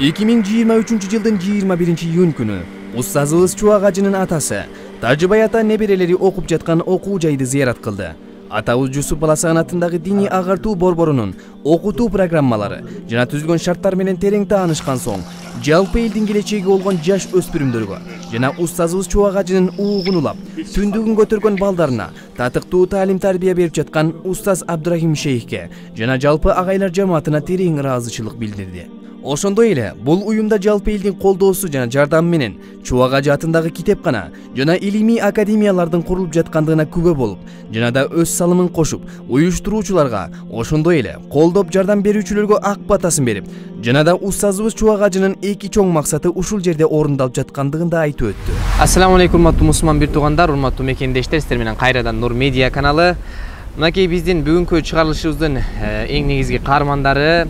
2023-жылдын 21-iyun күнү устазыбыз Чубак ажынын атасы Тажыбай ата неберелери окуп жаткан окуу жайды зыярат кылды. Атабыз Жусуп Баласаган атындагы диний агартуу борборунун окутуу программалары жана түзүлгөн шарттар менен терең таанышкан соң, жалпы элдин келечеги болгон жаш өспүрүмдөргө жана устазыбыз Чубак ажынын уугун улап, түндүгүн көтөргөн балдарына татыктуу таалим-тарбия берип жаткан устаз Абдурахим шейхке жана жалпы агайлар жамаатына терең ыраазычылык билдирди. Ошондой эле бул уюмда жалпы элдин колдоосу жана жардамы менен Чубак ажы атындагы китепкана жана илимий академиялардын курулуп жаткандыгына күбө болуп, жана да өз салымын кошуп, уюштуруучуларга, ошондой эле колдоп жардам берүүчүлөргө ак батасын берип, жана да устазыбыз Чубак ажынын эки чоң максаты ушул жерде орундалып жаткандыгын да айтып өттү. Ассаламу алейкум, урматтуу мусулман бир туугандар, урматтуу мекендештер, сиздер менен кайрадан Нур Медиа каналы. Мынакей биздин бүгүнкү чыгарылышыбыздын эң негизги каармандары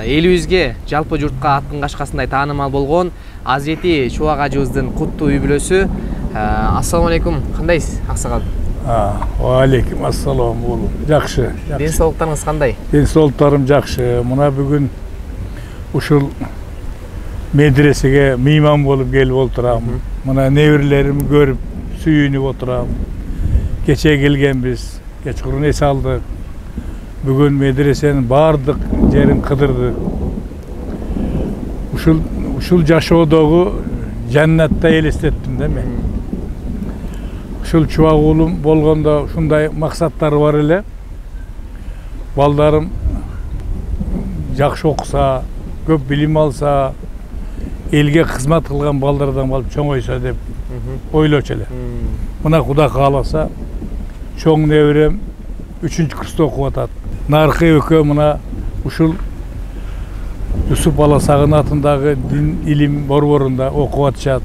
элибизге, жалпы журтка аттын кашкасындай таанымал болгон Азирети Чубак ажыбыздын куттуу үй бүлөсү. Ассаламу алейкум, кандайсыз, аксакал? Алейкум ассалам болу. Жакшы. Ден соолуктарыңыз кандай? Ден соолуктарым жакшы. Мына бүгүн ушул медресеге мейман болуп келип отурам. Мына неберлеримди көрүп, сүйүнүп отурам. Кече келгенбиз. Кечкурун эс алдык. Бүгүн медресенин бардык жерин кыдырдык. Ушул жашоодогу жаннаттай элестеттим да мен. Ушул Чубак уулум болгондо ушундай максаттары бар эле. Балдарым жакшы окуса, көп билим алса, элге кызмат кылган балдардан болуп чоңойсо деп ойлочу эле. Мына Кудай кааласа, чоң неберем 3-курста окуп атат. Наркы экөө мына ушул Жусуп Баласаган атындагы дин илим борборунда окуп атышат.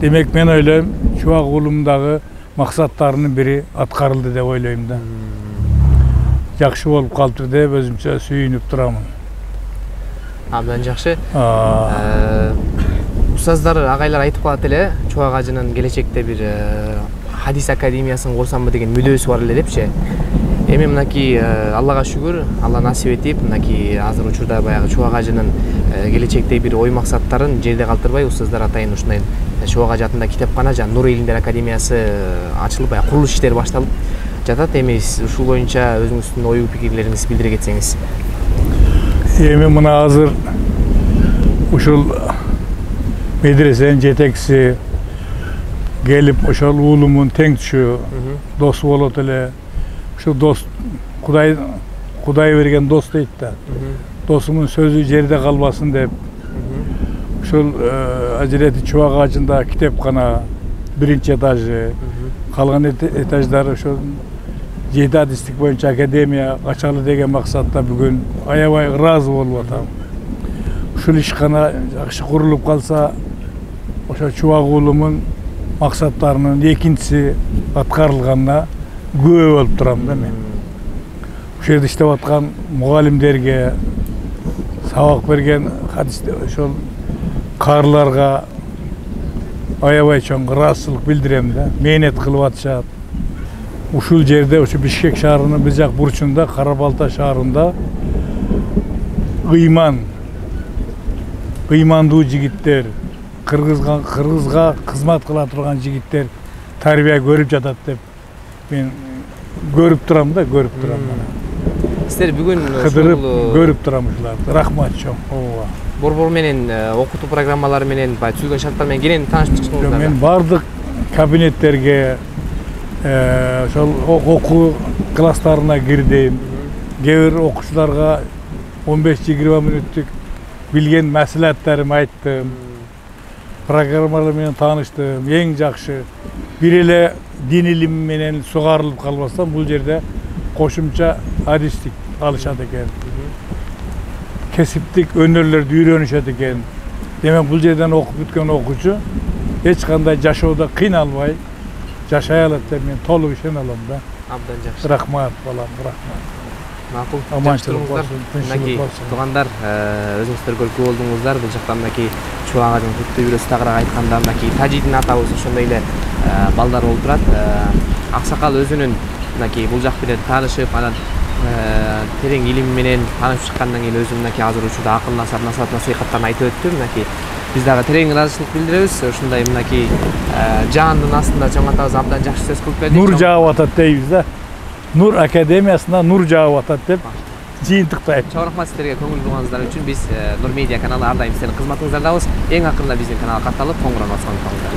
Демек мен ойлойм, Чубак уулумдагы максаттарынын бири аткарылды деп ойлойм да. Жакшы болуп калыптыр деп өзүмчө сүйүнүп турамын. Абдан жакшы. Устаздар, агайлар айтып калат эле, Чубак ажынын келечекте бир хадис академиясын курсамбы деген мүдөөсү бар эле депчи. Эми мынакей Аллага шүгүр, Алла насип этип, мынакей азыр учурда баягы Чубак ажынын келечекте бир ой максаттарын жерде калтырбай, устаздар атайын ушундай Чубак ажы атында китепкана жана Нур Илимдер академиясы ачылып, баягы курулуш иштери башталып жатат. Эми ушул боюнча өзүңүздүн ой пикирлериңизди билдире кетсеңиз. Эми мына азыр ушул медресенин жетекчиси келип, ошол уулумун теңчү досу болот эле. Ушул дос Кудай берген дос дейт да. Досумун сөзү жерде калбасын деп. Ушул Азирети Чубак ажында китепкана 1-этажы, калган этаждары ошол 7 хадистик боюнча академия ачалы деген максатта бүгүн аябай ыраазы болуп атам. Ушул ишкана жакшы курулуп калса, ошо Чубак уулумун максаттарынын экинчиси аткарылганына күбө болуп турам да мен. Ушул жерде иштеп аткан мугалимдерге, сабак берген ошол каарыларга аябай чоң ыраазычылык билдирем да. Мээнет кылып атышат. Ушул жерде, ошо Бишкек шаарынын бир жак бурчунда, Кара-Балта шаарында ыймандуу жигиттер, кыргызга кызмат кыла турган жигиттер тарбия көрүп жатат деп мен көрүп турам да, көрүп турам. Сиздер бүгүн кыдырып көрүп турам ушуларды. Рахмат чоң. Борбор менен окутуу программалары менен, түзүлгөн шарттар менен кенен таанышып чыктыңыздар. Мен бардык кабинеттерге, ошол окуу класстарына кирдим. Кээ бир окуучуларга 15-20 мүнөттүк билген маселелерimi айттым. Программалар менен тааныштым. Эң жакшы бир эле дин илими менен сугарылып калбастан бул жерде кошумча хадистик алышат экен. Кесиптик өнөрлөрдү үйрөнүшөт экен. Демек бул жерден окуп бүткөн окуучу эч кандай жашоодо кыйналбай жашай алат деп мен толук ишене алам да. Абдан жакшы. Рахмат балам, рахмат. Макул. Аманчылык болсун, тынччылык болсун. Туугандар, өзүңүздөр көркү болдуңуздар. Бул жакта мынакей Чубак ажынын куттуу бирөөсү тагыраак айтканда мынакей Тажидин атабыз ошондой эле балдар болуп турат. Аксакал өзүнүн мынакей бул жак менен таанышып, анан терең илим менен таанышып чыккандан кийин өзүм мынакей азыр учурда акыл насааттарын айтып өттүм. Мынакей биз дагы терең ыраазычылык билдиребиз. Ушундай мынакей жаандын астында чоң атабыз абдан жакшы сөз кылып берди. Нур жаап атат дейбиз да. Нур академиясына нур жаап атат деп жыйынтыктайм. Чоң рахмат сиздерге көңүл бурганыңыздар үчүн. Биз Нур Медиа каналы ар дайым сиздердин кызматыңыздардабыз. Эң акырында биздин каналга катталып, коңгуроonu басып коюңуздар.